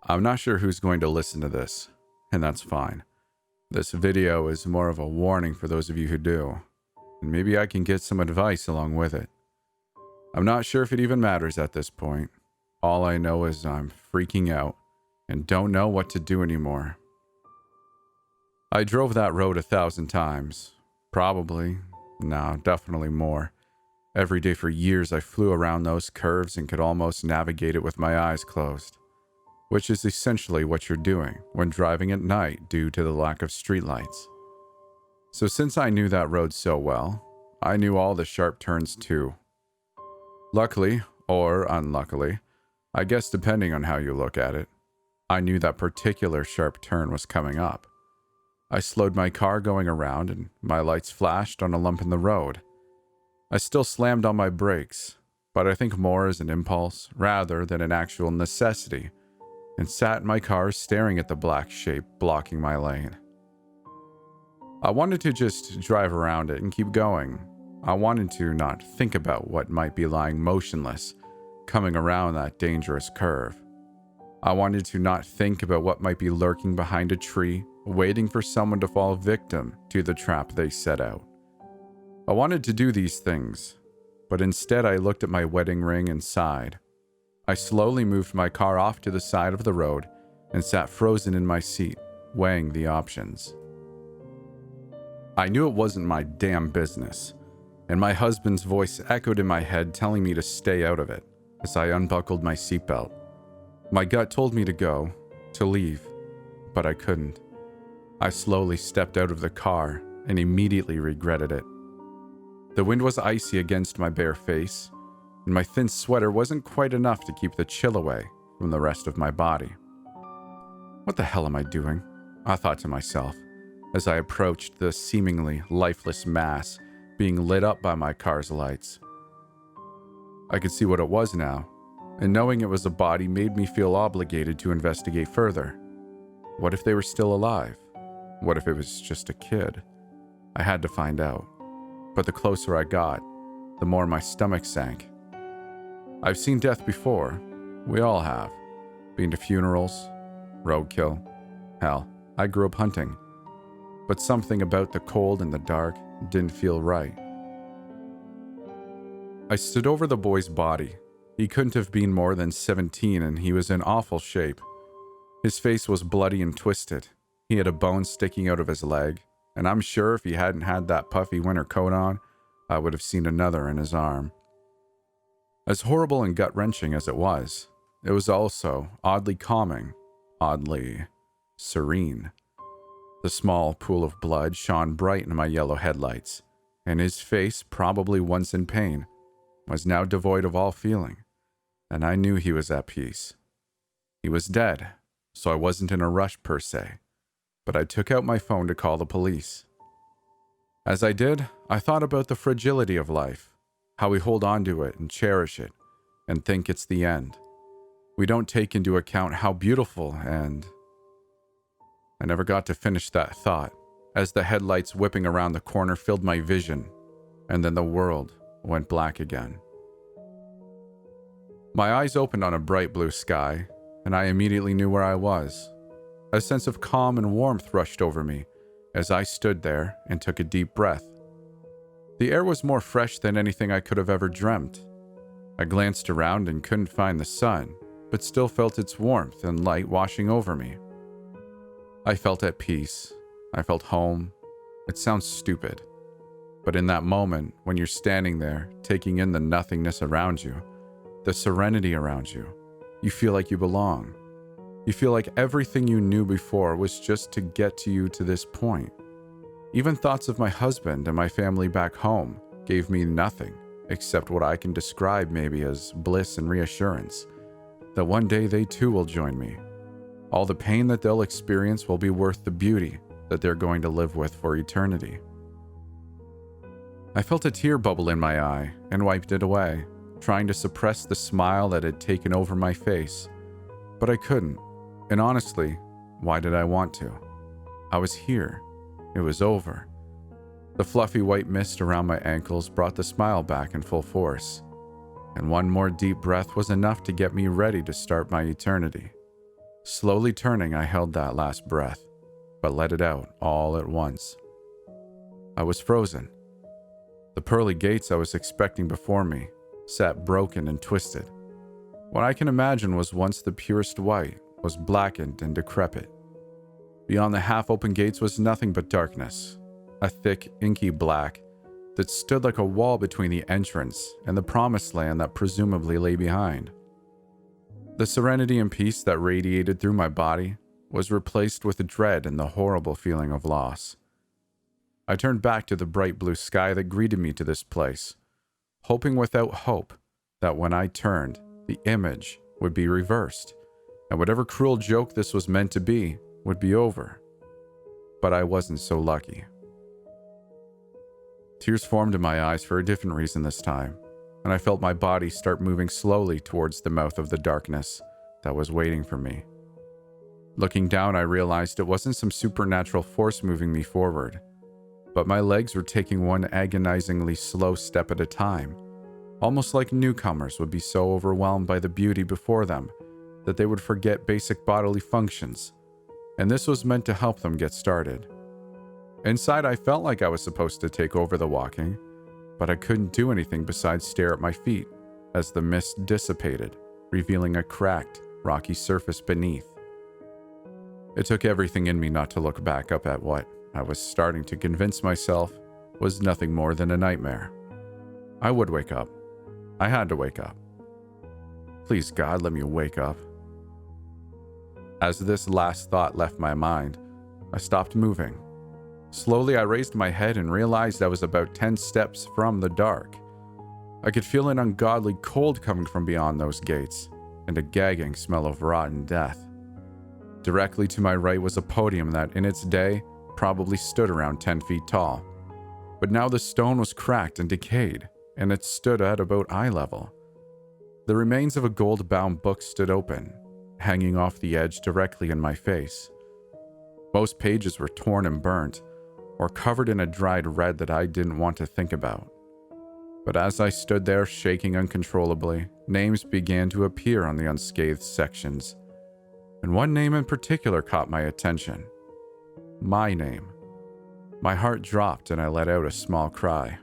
I'm not sure who's going to listen to this, and that's fine. This video is more of a warning for those of you who do, and maybe I can get some advice along with it. I'm not sure if it even matters at this point. All I know is I'm freaking out and don't know what to do anymore. I drove that road 1,000 times. Definitely more. Every day for years I flew around those curves and could almost navigate it with my eyes closed, which is essentially what you're doing when driving at night due to the lack of streetlights. So since I knew that road so well, I knew all the sharp turns too. Luckily, or unluckily, I guess depending on how you look at it, I knew that particular sharp turn was coming up. I slowed my car going around and my lights flashed on a lump in the road. I still slammed on my brakes, but I think more as an impulse rather than an actual necessity, and sat in my car staring at the black shape blocking my lane. I wanted to just drive around it and keep going. I wanted to not think about what might be lying motionless, coming around that dangerous curve. I wanted to not think about what might be lurking behind a tree, waiting for someone to fall victim to the trap they set out. I wanted to do these things, but instead I looked at my wedding ring and sighed. I slowly moved my car off to the side of the road and sat frozen in my seat, weighing the options. I knew it wasn't my damn business, and my husband's voice echoed in my head telling me to stay out of it as I unbuckled my seatbelt. My gut told me to go, to leave, but I couldn't. I slowly stepped out of the car and immediately regretted it. The wind was icy against my bare face, and my thin sweater wasn't quite enough to keep the chill away from the rest of my body. What the hell am I doing? I thought to myself as I approached the seemingly lifeless mass being lit up by my car's lights. I could see what it was now, and knowing it was a body made me feel obligated to investigate further. What if they were still alive? What if it was just a kid? I had to find out. But the closer I got, the more my stomach sank. I've seen death before. We all have. Been to funerals, roadkill. Hell, I grew up hunting. But something about the cold and the dark didn't feel right. I stood over the boy's body. He couldn't have been more than 17 and he was in awful shape. His face was bloody and twisted. He had a bone sticking out of his leg, and I'm sure if he hadn't had that puffy winter coat on, I would have seen another in his arm. As horrible and gut-wrenching as it was also oddly calming, oddly serene. The small pool of blood shone bright in my yellow headlights, and his face, probably once in pain, was now devoid of all feeling, and I knew he was at peace. He was dead, so I wasn't in a rush per se, but I took out my phone to call the police. As I did, I thought about the fragility of life, how we hold on to it and cherish it, and think it's the end. We don't take into account how beautiful and... I never got to finish that thought, as the headlights whipping around the corner filled my vision, and then the world went black again. My eyes opened on a bright blue sky, and I immediately knew where I was. A sense of calm and warmth rushed over me as I stood there and took a deep breath. The air was more fresh than anything I could have ever dreamt. I glanced around and couldn't find the sun, but still felt its warmth and light washing over me. I felt at peace. I felt home. It sounds stupid, but in that moment, when you're standing there, taking in the nothingness around you, the serenity around you, you feel like you belong. You feel like everything you knew before was just to get to you to this point. Even thoughts of my husband and my family back home gave me nothing except what I can describe maybe as bliss and reassurance, that one day they too will join me. All the pain that they'll experience will be worth the beauty that they're going to live with for eternity. I felt a tear bubble in my eye and wiped it away, trying to suppress the smile that had taken over my face. But I couldn't, and honestly, why did I want to? I was here. It was over. The fluffy white mist around my ankles brought the smile back in full force, and one more deep breath was enough to get me ready to start my eternity. Slowly turning, I held that last breath, but let it out all at once. I was frozen. The pearly gates I was expecting before me sat broken and twisted. What I can imagine was once the purest white was blackened and decrepit. Beyond the half-open gates was nothing but darkness, a thick, inky black that stood like a wall between the entrance and the promised land that presumably lay behind. The serenity and peace that radiated through my body was replaced with dread and the horrible feeling of loss. I turned back to the bright blue sky that greeted me to this place, hoping without hope that when I turned, the image would be reversed, and whatever cruel joke this was meant to be would be over. But I wasn't so lucky. Tears formed in my eyes for a different reason this time, and I felt my body start moving slowly towards the mouth of the darkness that was waiting for me. Looking down, I realized it wasn't some supernatural force moving me forward, but my legs were taking one agonizingly slow step at a time, almost like newcomers would be so overwhelmed by the beauty before them that they would forget basic bodily functions, and this was meant to help them get started. Inside, I felt like I was supposed to take over the walking, but I couldn't do anything besides stare at my feet as the mist dissipated, revealing a cracked, rocky surface beneath. It took everything in me not to look back up at what I was starting to convince myself was nothing more than a nightmare. I would wake up. I had to wake up. Please, God, let me wake up. As this last thought left my mind, I stopped moving. Slowly, I raised my head and realized I was about 10 steps from the dark. I could feel an ungodly cold coming from beyond those gates, and a gagging smell of rotten death. Directly to my right was a podium that, in its day, probably stood around 10 feet tall. But now the stone was cracked and decayed, and it stood at about eye level. The remains of a gold-bound book stood open, hanging off the edge directly in my face. Most pages were torn and burnt, or covered in a dried red that I didn't want to think about. But as I stood there shaking uncontrollably, names began to appear on the unscathed sections, and one name in particular caught my attention. My name. My heart dropped and I let out a small cry.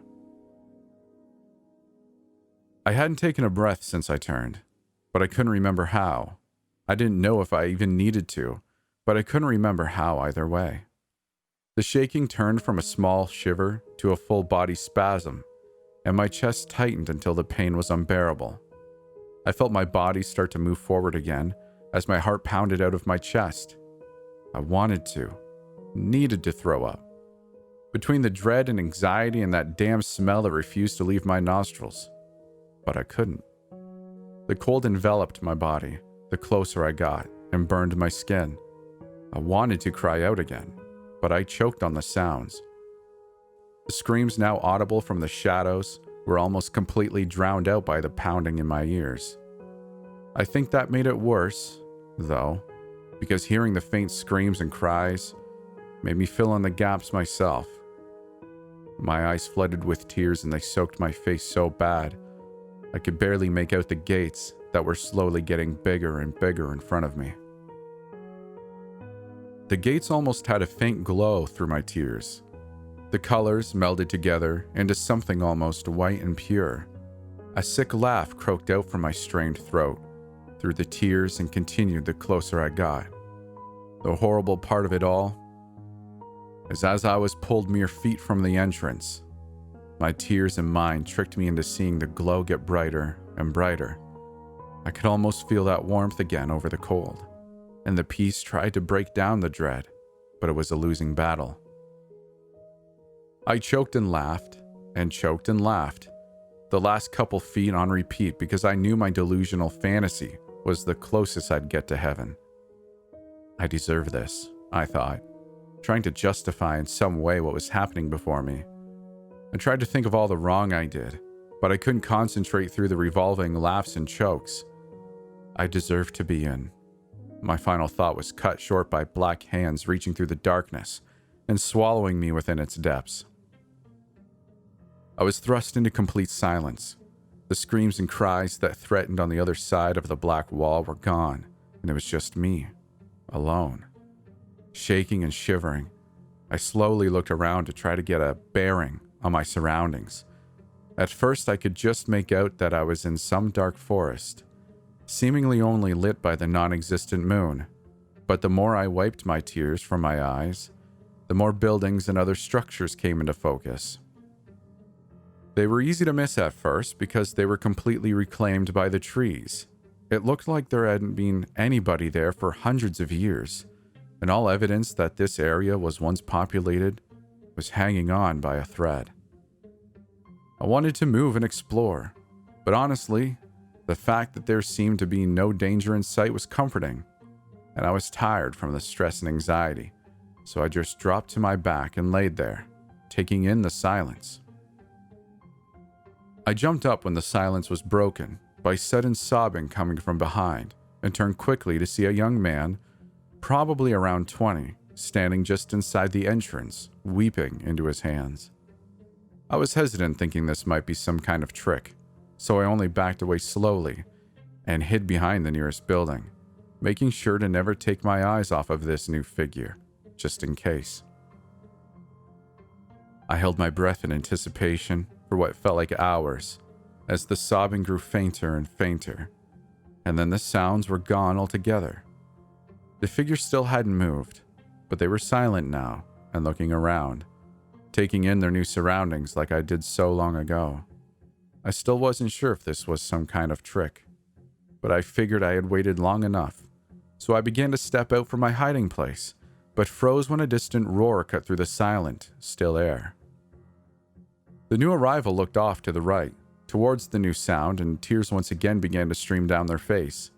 I hadn't taken a breath since I turned, but I couldn't remember how. I didn't know if I even needed to, but I couldn't remember how either way. The shaking turned from a small shiver to a full-body spasm, and my chest tightened until the pain was unbearable. I felt my body start to move forward again as my heart pounded out of my chest. I wanted to, needed to throw up. Between the dread and anxiety and that damn smell that refused to leave my nostrils. But I couldn't. The cold enveloped my body the closer I got and burned my skin. I wanted to cry out again, but I choked on the sounds. The screams now audible from the shadows were almost completely drowned out by the pounding in my ears. I think that made it worse, though, because hearing the faint screams and cries made me fill in the gaps myself. My eyes flooded with tears and they soaked my face so bad I could barely make out the gates that were slowly getting bigger and bigger in front of me. The gates almost had a faint glow through my tears. The colors melded together into something almost white and pure. A sick laugh croaked out from my strained throat through the tears and continued the closer I got. The horrible part of it all is as I was pulled mere feet from the entrance, my tears and mine tricked me into seeing the glow get brighter and brighter. I could almost feel that warmth again over the cold, and the peace tried to break down the dread, but it was a losing battle. I choked and laughed, and choked and laughed, the last couple feet on repeat because I knew my delusional fantasy was the closest I'd get to heaven. I deserve this, I thought, trying to justify in some way what was happening before me. I tried to think of all the wrong I did, but I couldn't concentrate through the revolving laughs and chokes. I deserved to be in. My final thought was cut short by black hands reaching through the darkness and swallowing me within its depths. I was thrust into complete silence. The screams and cries that threatened on the other side of the black wall were gone, and it was just me, alone. Shaking and shivering, I slowly looked around to try to get a bearing on my surroundings. At first, I could just make out that I was in some dark forest, seemingly only lit by the non-existent moon. But the more I wiped my tears from my eyes, the more buildings and other structures came into focus. They were easy to miss at first because they were completely reclaimed by the trees. It looked like there hadn't been anybody there for hundreds of years, and all evidence that this area was once populated was hanging on by a thread. I wanted to move and explore, but honestly, the fact that there seemed to be no danger in sight was comforting, and I was tired from the stress and anxiety, so I just dropped to my back and laid there, taking in the silence. I jumped up when the silence was broken by sudden sobbing coming from behind, and turned quickly to see a young man, probably around 20, standing just inside the entrance, weeping into his hands. I was hesitant, thinking this might be some kind of trick, so I only backed away slowly and hid behind the nearest building, making sure to never take my eyes off of this new figure, just in case. I held my breath in anticipation for what felt like hours, as the sobbing grew fainter and fainter, and then the sounds were gone altogether. The figure still hadn't moved, but they were silent now and looking around, taking in their new surroundings like I did so long ago. I still wasn't sure if this was some kind of trick, but I figured I had waited long enough, so I began to step out from my hiding place, but froze when a distant roar cut through the silent, still air. The new arrival looked off to the right, towards the new sound, and tears once again began to stream down their face.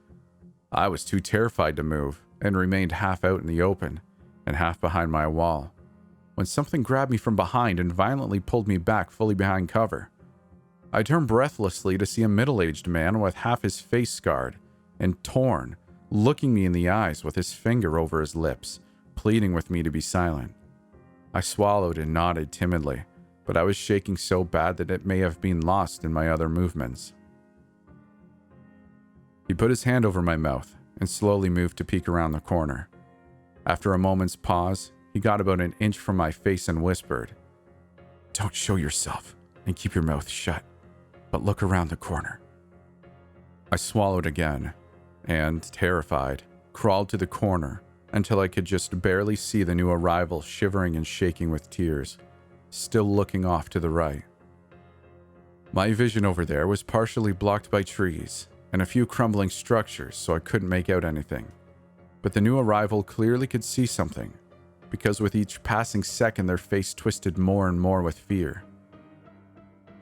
I was too terrified to move, and remained half out in the open, and half behind my wall, when something grabbed me from behind and violently pulled me back fully behind cover. I turned breathlessly to see a middle-aged man with half his face scarred and torn, looking me in the eyes with his finger over his lips, pleading with me to be silent. I swallowed and nodded timidly, but I was shaking so bad that it may have been lost in my other movements. He put his hand over my mouth and slowly moved to peek around the corner. After a moment's pause, he got about an inch from my face and whispered, "Don't show yourself and keep your mouth shut, but look around the corner." I swallowed again and, terrified, crawled to the corner until I could just barely see the new arrival shivering and shaking with tears, still looking off to the right. My vision over there was partially blocked by trees and a few crumbling structures, so I couldn't make out anything. But the new arrival clearly could see something, because with each passing second their face twisted more and more with fear.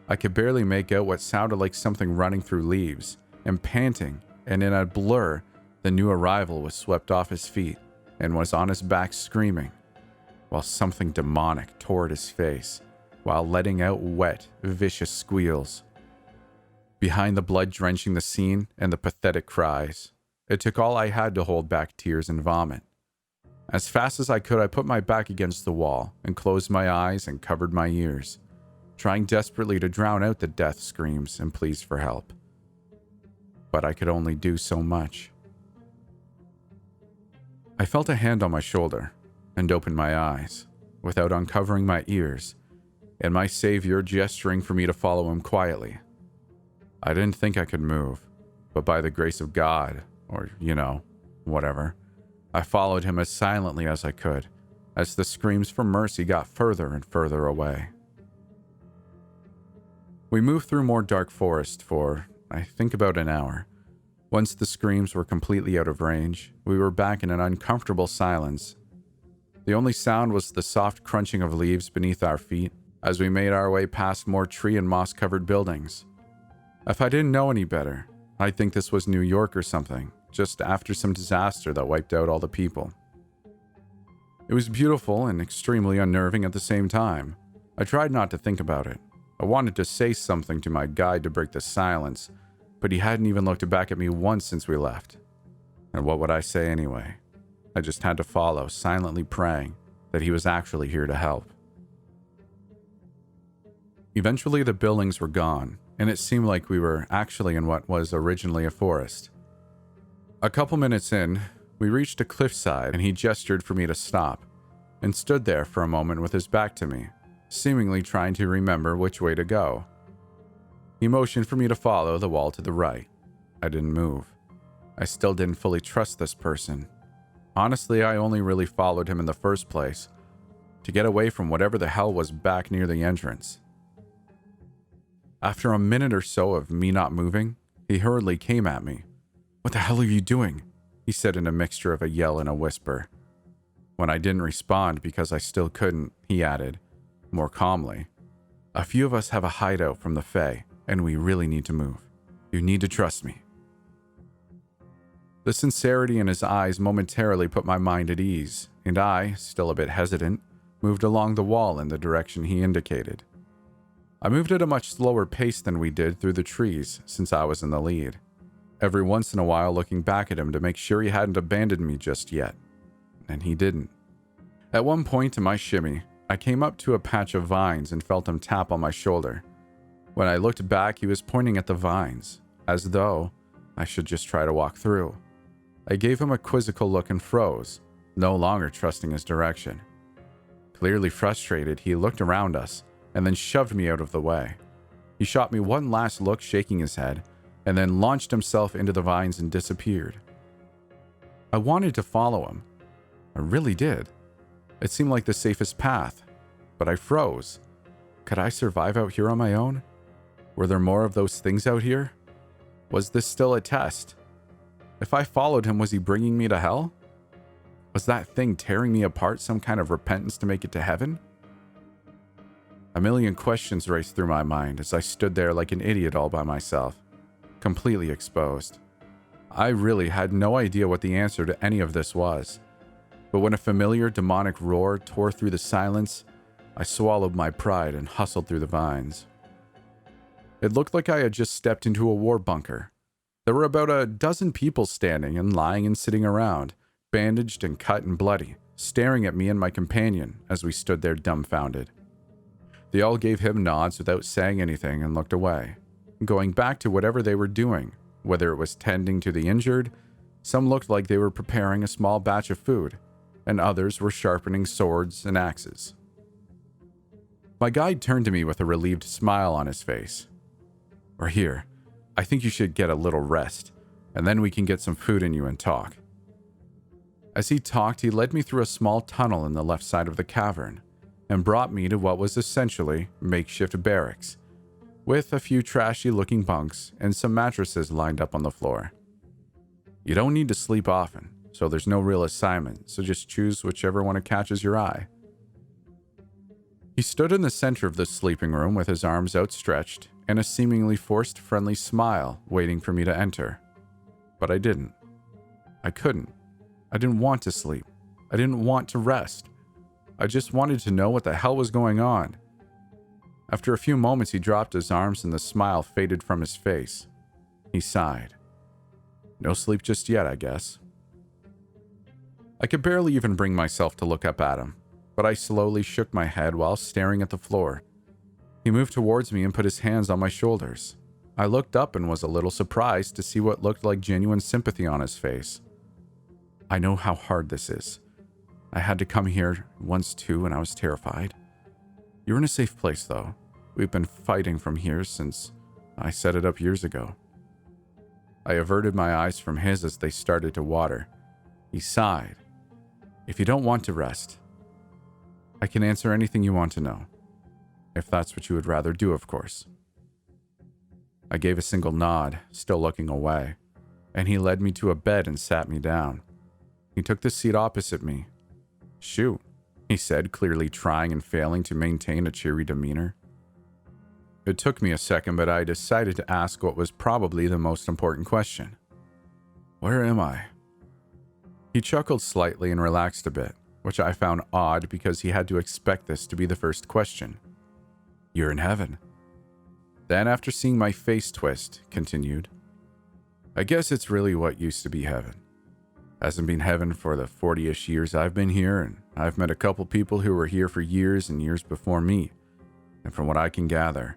I could barely make out what sounded like something running through leaves and panting, and in a blur, the new arrival was swept off his feet and was on his back screaming, while something demonic tore at his face, while letting out wet, vicious squeals. Behind the blood drenching the scene and the pathetic cries, it took all I had to hold back tears and vomit. As fast as I could, I put my back against the wall and closed my eyes and covered my ears, trying desperately to drown out the death screams and pleas for help. But I could only do so much. I felt a hand on my shoulder and opened my eyes, without uncovering my ears, and my savior gesturing for me to follow him quietly. I didn't think I could move, but by the grace of God, or, whatever, I followed him as silently as I could, as the screams for mercy got further and further away. We moved through more dark forest for, I think, about an hour. Once the screams were completely out of range, we were back in an uncomfortable silence. The only sound was the soft crunching of leaves beneath our feet as we made our way past more tree and moss-covered buildings. If I didn't know any better, I'd think this was New York or something, just after some disaster that wiped out all the people. It was beautiful and extremely unnerving at the same time. I tried not to think about it. I wanted to say something to my guide to break the silence, but he hadn't even looked back at me once since we left. And what would I say anyway? I just had to follow, silently praying that he was actually here to help. Eventually, the buildings were gone, and it seemed like we were actually in what was originally a forest. A couple minutes in, We reached a cliffside, and he gestured for me to stop, and stood there for a moment with his back to me, seemingly trying to remember which way to go. He motioned for me to follow the wall to the right. I didn't move. I still didn't fully trust this person. Honestly, I only really followed him in the first place, to get away from whatever the hell was back near the entrance. After a minute or so of me not moving, he hurriedly came at me. "What the hell are you doing?" he said in a mixture of a yell and a whisper. When I didn't respond because I still couldn't, he added, more calmly, "A few of us have a hideout from the Fae, and we really need to move. You need to trust me." The sincerity in his eyes momentarily put my mind at ease, and I, still a bit hesitant, moved along the wall in the direction he indicated. I moved at a much slower pace than we did through the trees, since I was in the lead, every once in a while looking back at him to make sure he hadn't abandoned me just yet. And he didn't. At one point in my shimmy, I came up to a patch of vines and felt him tap on my shoulder. When I looked back, he was pointing at the vines, as though I should just try to walk through. I gave him a quizzical look and froze, no longer trusting his direction. Clearly frustrated, he looked around us and then shoved me out of the way. He shot me one last look, shaking his head, and then launched himself into the vines and disappeared. I wanted to follow him. I really did. It seemed like the safest path, but I froze. Could I survive out here on my own? Were there more of those things out here? Was this still a test? If I followed him, was he bringing me to hell? Was that thing tearing me apart some kind of repentance to make it to heaven? A million questions raced through my mind as I stood there like an idiot all by myself, completely exposed. I really had no idea what the answer to any of this was. But when a familiar demonic roar tore through the silence, I swallowed my pride and hustled through the vines. It looked like I had just stepped into a war bunker. There were about a dozen people standing and lying and sitting around, bandaged and cut and bloody, staring at me and my companion as we stood there dumbfounded. They all gave him nods without saying anything and looked away, going back to whatever they were doing, whether it was tending to the injured. Some looked like they were preparing a small batch of food, and others were sharpening swords and axes. My guide turned to me with a relieved smile on his face. "We're here. I think you should get a little rest, and then we can get some food in you and talk." As he talked, he led me through a small tunnel in the left side of the cavern, and brought me to what was essentially makeshift barracks, with a few trashy-looking bunks and some mattresses lined up on the floor. "You don't need to sleep often, so there's no real assignment, so just choose whichever one catches your eye." He stood in the center of the sleeping room with his arms outstretched and a seemingly forced friendly smile waiting for me to enter. But I didn't. I couldn't. I didn't want to sleep. I didn't want to rest. I just wanted to know what the hell was going on. After a few moments, he dropped his arms and the smile faded from his face. He sighed. "No sleep just yet, I guess." I could barely even bring myself to look up at him, but I slowly shook my head while staring at the floor. He moved towards me and put his hands on my shoulders. I looked up and was a little surprised to see what looked like genuine sympathy on his face. "I know how hard this is. I had to come here once too, and I was terrified. You're in a safe place, though. We've been fighting from here since I set it up years ago." I averted my eyes from his as they started to water. He sighed. "If you don't want to rest, I can answer anything you want to know. If that's what you would rather do, of course." I gave a single nod, still looking away, and he led me to a bed and sat me down. He took the seat opposite me. "Shoot," he said, clearly trying and failing to maintain a cheery demeanor. It took me a second, but I decided to ask what was probably the most important question. "Where am I?" He chuckled slightly and relaxed a bit, which I found odd because he had to expect this to be the first question. "You're in heaven." Then, after seeing my face twist, continued, "I guess it's really what used to be heaven. Hasn't been heaven for the 40-ish years I've been here, and I've met a couple people who were here for years and years before me, and from what I can gather,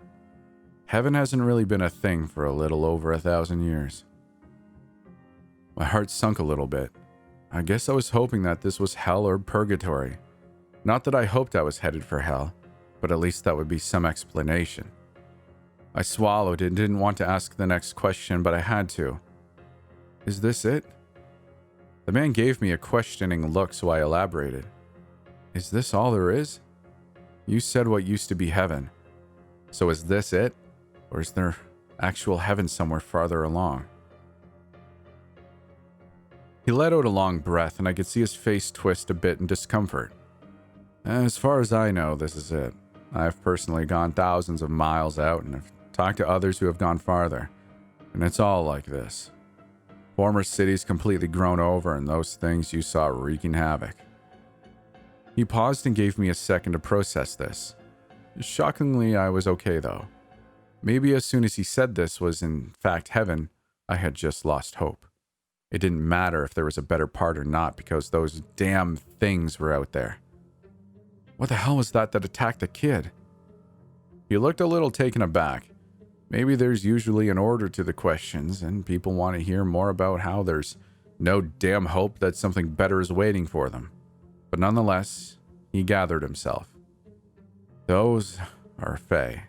heaven hasn't really been a thing for a little over 1,000 years." My heart sunk a little bit, I guess I was hoping that this was hell or purgatory. Not that I hoped I was headed for hell, but at least that would be some explanation. I swallowed and didn't want to ask the next question, but I had to. Is this it? The man gave me a questioning look, so I elaborated. Is this all there is? You said what used to be heaven. So is this it? Or is there actual heaven somewhere farther along? He let out a long breath, and I could see his face twist a bit in discomfort. As far as I know, this is it. I've personally gone thousands of miles out and have talked to others who have gone farther, and it's all like this. Former cities completely grown over, and those things you saw wreaking havoc. He paused and gave me a second to process this. Shockingly, I was okay though. Maybe as soon as he said this was in fact heaven, I had just lost hope. It didn't matter if there was a better part or not because those damn things were out there. What the hell was that attacked the kid? He looked a little taken aback. Maybe there's usually an order to the questions, and people want to hear more about how there's no damn hope that something better is waiting for them. But nonetheless, he gathered himself. Those are fae.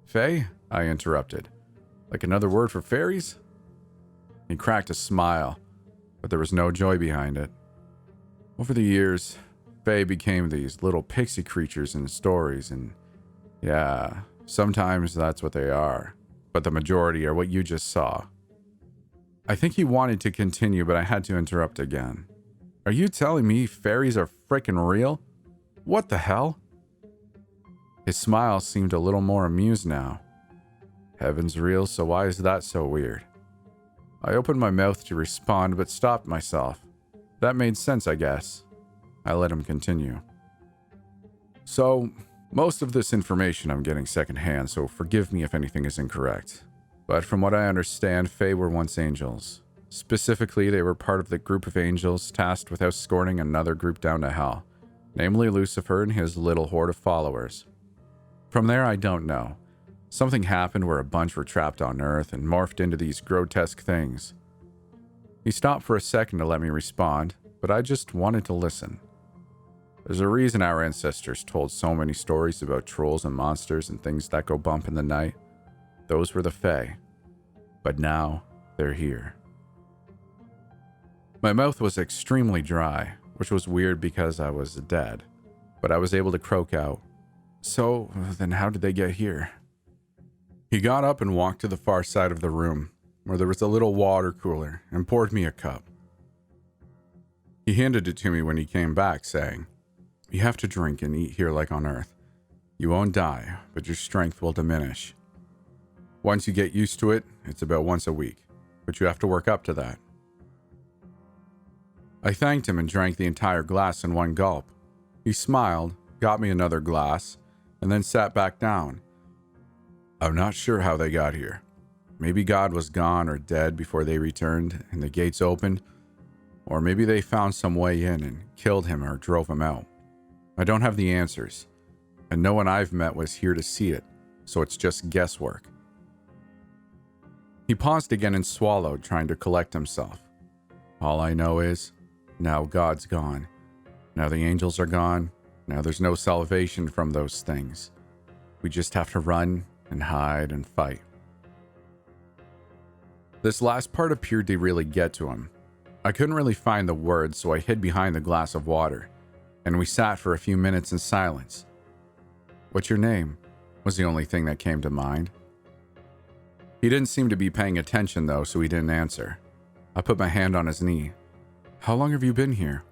Fae? I interrupted. Like another word for fairies? He cracked a smile, but there was no joy behind it. Over the years, fae became these little pixie creatures in stories, and yeah, sometimes that's what they are, but the majority are what you just saw. I think he wanted to continue, but I had to interrupt again. Are you telling me fairies are frickin' real? What the hell? His smile seemed a little more amused now. Heaven's real, so why is that so weird? I opened my mouth to respond, but stopped myself. That made sense, I guess. I let him continue. So, most of this information I'm getting secondhand, so forgive me if anything is incorrect. But from what I understand, fae were once angels. Specifically, they were part of the group of angels tasked with escorting another group down to hell, namely Lucifer and his little horde of followers. From there, I don't know. Something happened where a bunch were trapped on Earth and morphed into these grotesque things. He stopped for a second to let me respond, but I just wanted to listen. There's a reason our ancestors told so many stories about trolls and monsters and things that go bump in the night. Those were the fae. But now, they're here. My mouth was extremely dry, which was weird because I was dead, but I was able to croak out. So, then how did they get here? He got up and walked to the far side of the room, where there was a little water cooler, and poured me a cup. He handed it to me when he came back, saying, "You have to drink and eat here like on Earth. You won't die, but your strength will diminish. Once you get used to it, it's about once a week, but you have to work up to that." I thanked him and drank the entire glass in one gulp. He smiled, got me another glass, and then sat back down. I'm not sure how they got here. Maybe God was gone or dead before they returned and the gates opened, or maybe they found some way in and killed him or drove him out. I don't have the answers, and no one I've met was here to see it, so it's just guesswork. He paused again and swallowed, trying to collect himself. All I know is, now God's gone. Now the angels are gone. Now there's no salvation from those things. We just have to run and hide and fight. This last part appeared to really get to him. I couldn't really find the words, so I hid behind the glass of water, and we sat for a few minutes in silence. What's your name? Was the only thing that came to mind. He didn't seem to be paying attention though, so he didn't answer. I put my hand on his knee. How long have you been here?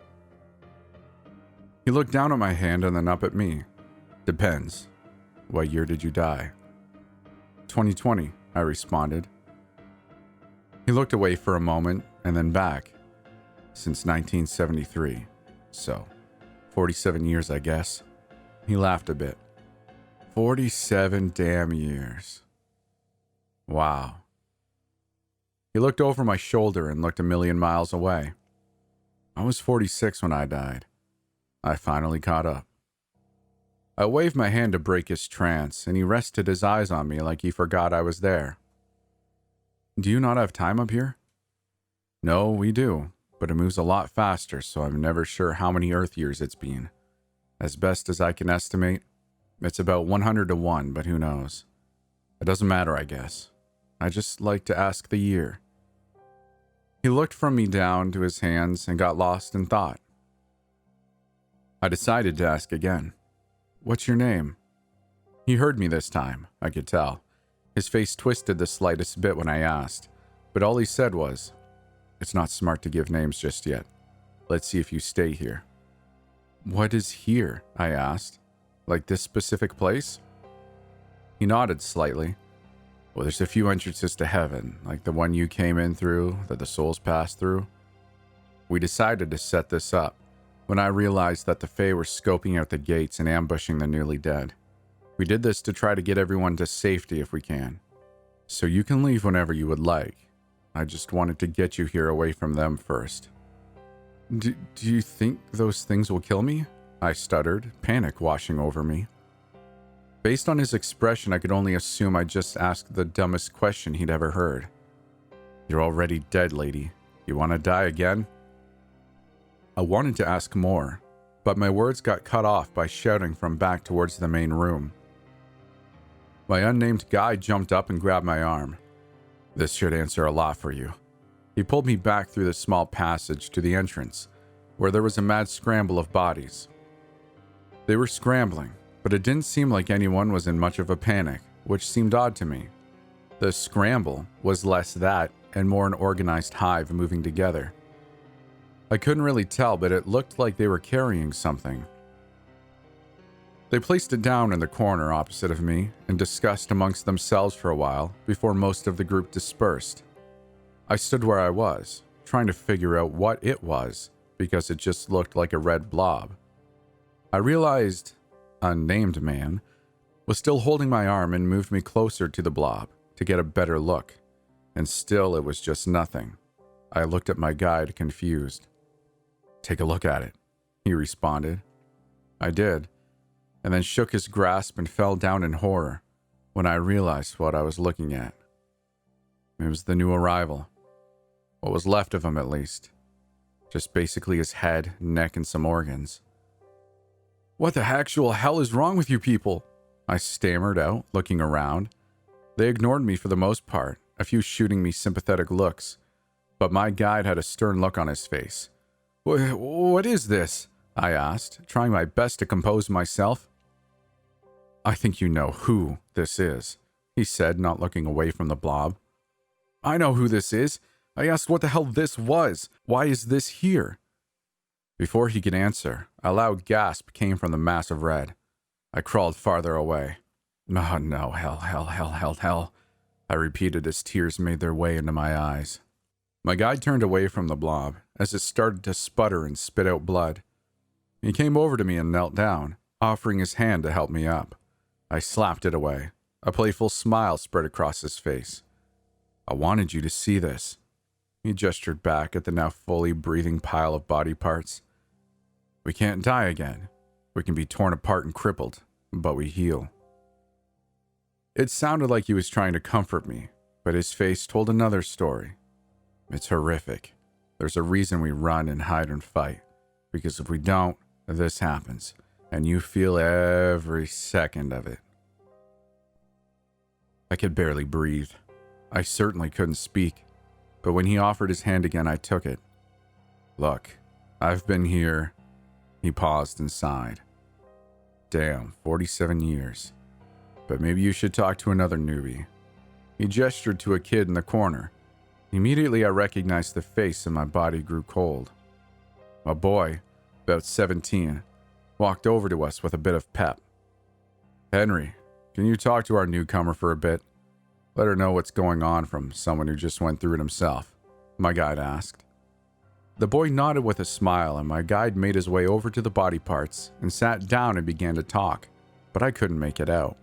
He looked down at my hand and then up at me. Depends. What year did you die? 2020, I responded. He looked away for a moment and then back. Since 1973. So, 47 years, I guess. He laughed a bit. 47 damn years. Wow. He looked over my shoulder and looked a million miles away. I was 46 when I died. I finally caught up. I waved my hand to break his trance, and he rested his eyes on me like he forgot I was there. Do you not have time up here? No, we do. but it moves a lot faster, so I'm never sure how many Earth years it's been. As best as I can estimate, it's about 100 to 1, but who knows? It doesn't matter, I guess. I just like to ask the year. He looked from me down to his hands and got lost in thought. I decided to ask again. What's your name? He heard me this time, I could tell. His face twisted the slightest bit when I asked, but all he said was, "It's not smart to give names just yet. Let's see if you stay here." What is here? I asked. Like this specific place? He nodded slightly. Well, there's a few entrances to heaven, like the one you came in through, that the souls pass through. We decided to set this up when I realized that the Fae were scoping out the gates and ambushing the newly dead. We did this to try to get everyone to safety if we can. So you can leave whenever you would like. I just wanted to get you here away from them first. Do you think those things will kill me? I stuttered, panic washing over me. Based on his expression, I could only assume I just asked the dumbest question he'd ever heard. You're already dead, lady. You want to die again? I wanted to ask more, but my words got cut off by shouting from back towards the main room. My unnamed guide jumped up and grabbed my arm. This should answer a lot for you. He pulled me back through the small passage to the entrance, where there was a mad scramble of bodies. They were scrambling, but it didn't seem like anyone was in much of a panic, which seemed odd to me. The scramble was less that and more an organized hive moving together. I couldn't really tell, but it looked like they were carrying something. They placed it down in the corner opposite of me and discussed amongst themselves for a while before most of the group dispersed. I stood where I was, trying to figure out what it was, because it just looked like a red blob. I realized unnamed man was still holding my arm and moved me closer to the blob to get a better look, and still it was just nothing. I looked at my guide, confused. Take a look at it, he responded. I did, and then shook his grasp and fell down in horror when I realized what I was looking at. It was the new arrival. What was left of him, at least. Just basically his head, neck, and some organs. What the actual hell is wrong with you people? I stammered out, looking around. They ignored me for the most part, a few shooting me sympathetic looks, but my guide had a stern look on his face. What is this? I asked, trying my best to compose myself. I think you know who this is, he said, not looking away from the blob. I know who this is. I asked what the hell this was. Why is this here? Before he could answer, a loud gasp came from the mass of red. I crawled farther away. Oh no, hell. I repeated as tears made their way into my eyes. My guide turned away from the blob as it started to sputter and spit out blood. He came over to me and knelt down, offering his hand to help me up. I slapped it away. A playful smile spread across his face. I wanted you to see this. He gestured back at the now fully breathing pile of body parts. We can't die again. We can be torn apart and crippled, but we heal. It sounded like he was trying to comfort me, but his face told another story. It's horrific. There's a reason we run and hide and fight, because if we don't, this happens, and you feel every second of it. I could barely breathe. I certainly couldn't speak, but when he offered his hand again, I took it. Look, I've been here. He paused and sighed. Damn, 47 years. But maybe you should talk to another newbie. He gestured to a kid in the corner. Immediately, I recognized the face and my body grew cold. A boy, about 17, walked over to us with a bit of pep. Henry, can you talk to our newcomer for a bit? Let her know what's going on from someone who just went through it himself, my guide asked. The boy nodded with a smile, and my guide made his way over to the body parts and sat down and began to talk, but I couldn't make it out.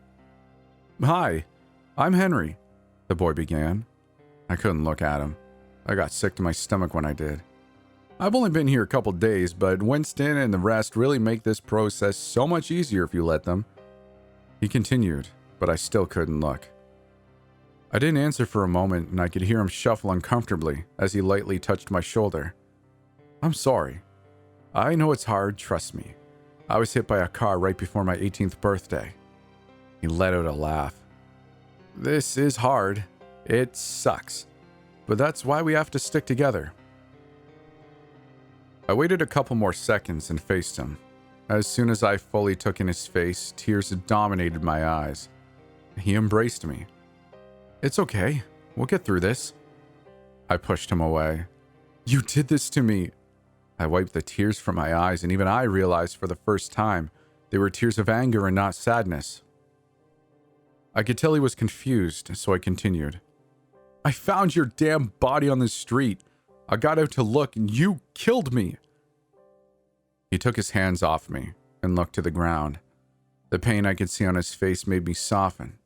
Hi, I'm Henry, the boy began. I couldn't look at him. I got sick to my stomach when I did. I've only been here a couple days, but Winston and the rest really make this process so much easier if you let them. He continued, but I still couldn't look. I didn't answer for a moment, and I could hear him shuffle uncomfortably as he lightly touched my shoulder. I'm sorry. I know it's hard, trust me. I was hit by a car right before my 18th birthday. He let out a laugh. This is hard. It sucks. But that's why we have to stick together. I waited a couple more seconds and faced him. As soon as I fully took in his face, tears dominated my eyes. He embraced me. It's okay. We'll get through this. I pushed him away. You did this to me. I wiped the tears from my eyes, and even I realized for the first time they were tears of anger and not sadness. I could tell he was confused, so I continued. I found your damn body on the street. I got out to look, and you killed me. He took his hands off me and looked to the ground. The pain I could see on his face made me soften.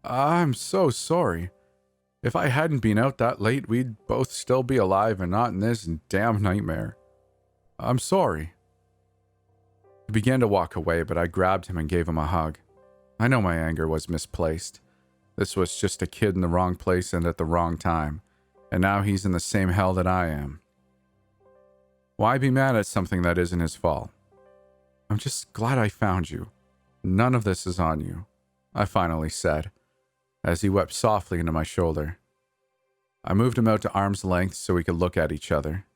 I'm so sorry. If I hadn't been out that late, we'd both still be alive and not in this damn nightmare. I'm sorry. He began to walk away, but I grabbed him and gave him a hug. I know my anger was misplaced. This was just a kid in the wrong place and at the wrong time, and now he's in the same hell that I am. Why be mad at something that isn't his fault? I'm just glad I found you. None of this is on you, I finally said, as he wept softly into my shoulder. I moved him out to arm's length so we could look at each other.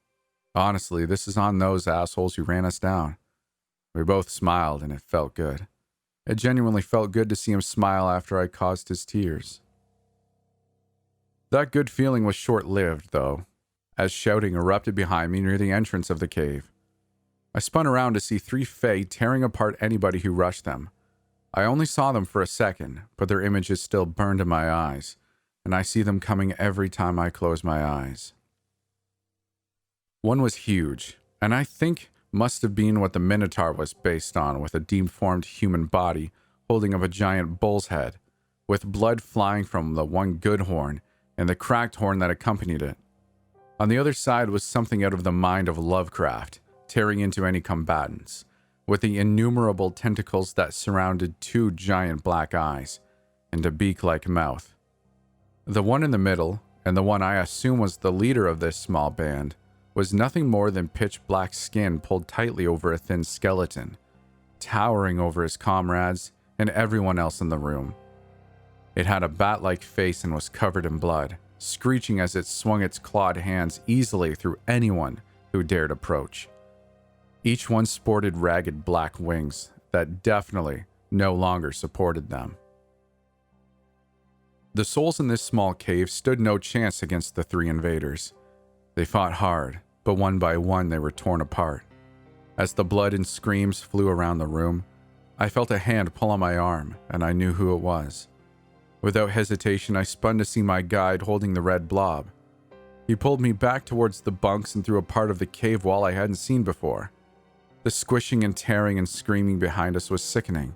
Honestly, this is on those assholes who ran us down. We both smiled, and it felt good. It genuinely felt good to see him smile after I caused his tears. That good feeling was short-lived, though, as shouting erupted behind me near the entrance of the cave. I spun around to see three Fae tearing apart anybody who rushed them. I only saw them for a second, but their images still burned in my eyes, and I see them coming every time I close my eyes. One was huge, and I think must have been what the Minotaur was based on, with a deformed human body holding up a giant bull's head, with blood flying from the one good horn and the cracked horn that accompanied it. On the other side was something out of the mind of Lovecraft, tearing into any combatants, with the innumerable tentacles that surrounded two giant black eyes and a beak-like mouth. The one in the middle, and the one I assume was the leader of this small band, was nothing more than pitch-black skin pulled tightly over a thin skeleton, towering over his comrades and everyone else in the room. It had a bat-like face and was covered in blood, screeching as it swung its clawed hands easily through anyone who dared approach. Each one sported ragged black wings that definitely no longer supported them. The souls in this small cave stood no chance against the three invaders. They fought hard, but one by one they were torn apart. As the blood and screams flew around the room, I felt a hand pull on my arm, and I knew who it was. Without hesitation, I spun to see my guide holding the red blob. He pulled me back towards the bunks and through a part of the cave wall I hadn't seen before. The squishing and tearing and screaming behind us was sickening,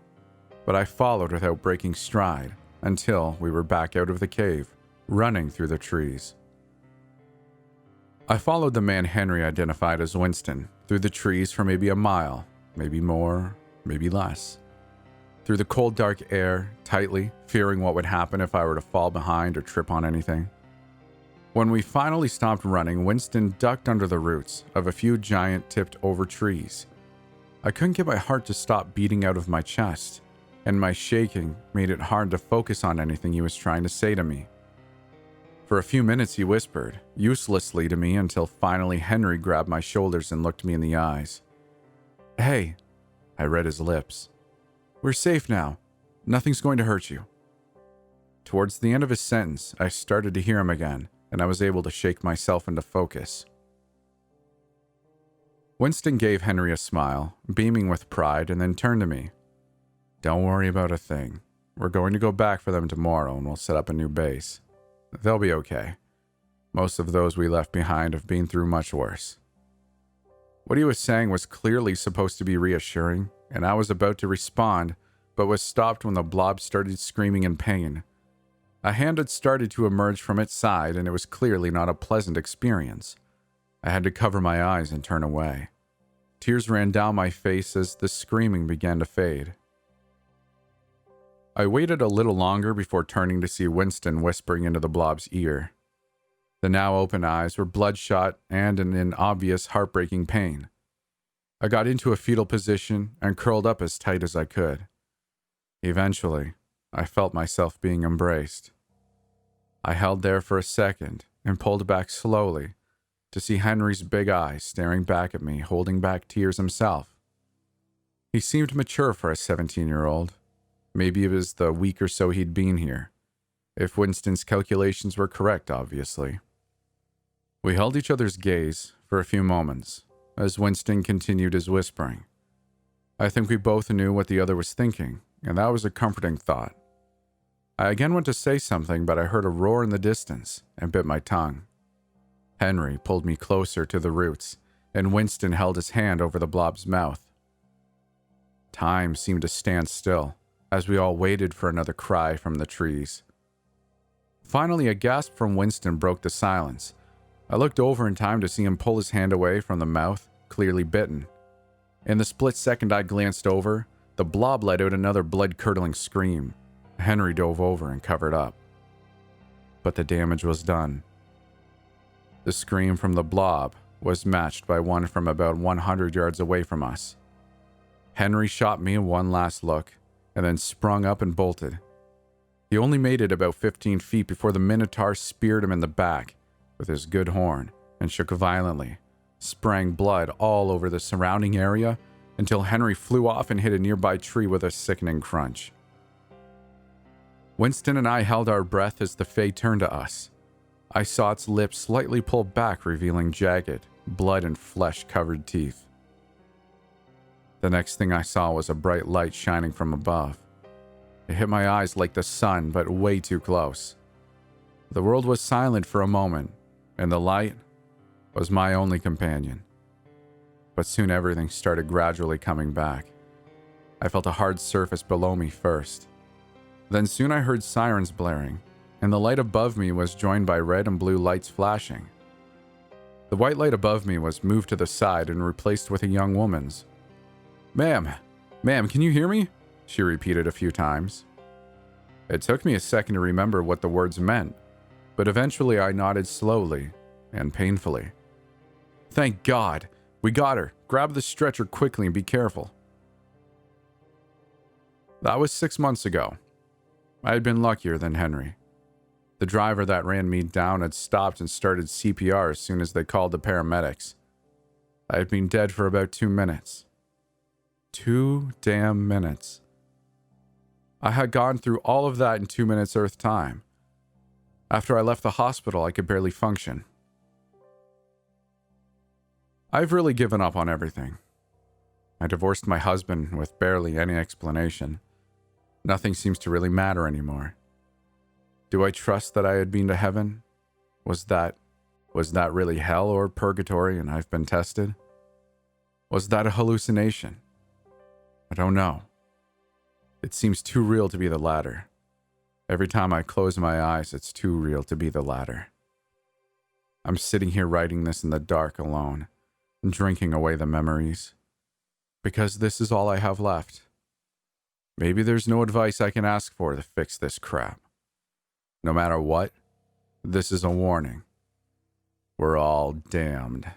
but I followed without breaking stride until we were back out of the cave, running through the trees. I followed the man Henry identified as Winston through the trees for maybe a mile, maybe more, maybe less. Through the cold, dark air, tightly, fearing what would happen if I were to fall behind or trip on anything. When we finally stopped running, Winston ducked under the roots of a few giant, tipped-over trees. I couldn't get my heart to stop beating out of my chest, and my shaking made it hard to focus on anything he was trying to say to me. For a few minutes he whispered, uselessly to me, until finally Henry grabbed my shoulders and looked me in the eyes. Hey, I read his lips. We're safe now. Nothing's going to hurt you. Towards the end of his sentence, I started to hear him again, and I was able to shake myself into focus. Winston gave Henry a smile, beaming with pride, and then turned to me. Don't worry about a thing. We're going to go back for them tomorrow, and we'll set up a new base. They'll be okay. Most of those we left behind have been through much worse. What he was saying was clearly supposed to be reassuring, and I was about to respond, but was stopped when the blob started screaming in pain. A hand had started to emerge from its side, and it was clearly not a pleasant experience. I had to cover my eyes and turn away. Tears ran down my face as the screaming began to fade. I waited a little longer before turning to see Winston whispering into the blob's ear. The now open eyes were bloodshot and in obvious heartbreaking pain. I got into a fetal position and curled up as tight as I could. Eventually, I felt myself being embraced. I held there for a second and pulled back slowly to see Henry's big eyes staring back at me, holding back tears himself. He seemed mature for a 17-year-old. Maybe it was the week or so he'd been here. If Winston's calculations were correct, obviously. We held each other's gaze for a few moments as Winston continued his whispering. I think we both knew what the other was thinking, and that was a comforting thought. I again went to say something, but I heard a roar in the distance and bit my tongue. Henry pulled me closer to the roots, and Winston held his hand over the blob's mouth. Time seemed to stand still as we all waited for another cry from the trees. Finally, a gasp from Winston broke the silence. I looked over in time to see him pull his hand away from the mouth, clearly bitten. In the split second I glanced over, the blob let out another blood-curdling scream. Henry dove over and covered up. But the damage was done. The scream from the blob was matched by one from about 100 yards away from us. Henry shot me one last look, and then sprung up and bolted. He only made it about 15 feet before the Minotaur speared him in the back with his good horn and shook violently, spraying blood all over the surrounding area until Henry flew off and hit a nearby tree with a sickening crunch. Winston and I held our breath as the Fae turned to us. I saw its lips slightly pull back, revealing jagged, blood and flesh-covered teeth. The next thing I saw was a bright light shining from above. It hit my eyes like the sun, but way too close. The world was silent for a moment, and the light was my only companion. But soon everything started gradually coming back. I felt a hard surface below me first. Then soon I heard sirens blaring, and the light above me was joined by red and blue lights flashing. The white light above me was moved to the side and replaced with a young woman's. Ma'am, can you hear me? She repeated a few times. It took me a second to remember what the words meant, but eventually I nodded slowly and painfully. Thank God! We got her! Grab the stretcher quickly and be careful. That was 6 months ago. I had been luckier than Henry. The driver that ran me down had stopped and started CPR as soon as they called the paramedics. I had been dead for about 2 minutes. 2 damn minutes. I had gone through all of that in 2 minutes Earth time. After I left the hospital, I could barely function. I've really given up on everything. I divorced my husband with barely any explanation. Nothing seems to really matter anymore. Do I trust that I had been to heaven? Was that really hell or purgatory and I've been tested? Was that a hallucination? I don't know. It seems too real to be the latter. Every time I close my eyes, it's too real to be the latter. I'm sitting here writing this in the dark alone, drinking away the memories. Because this is all I have left. Maybe there's no advice I can ask for to fix this crap. No matter what, this is a warning. We're all damned.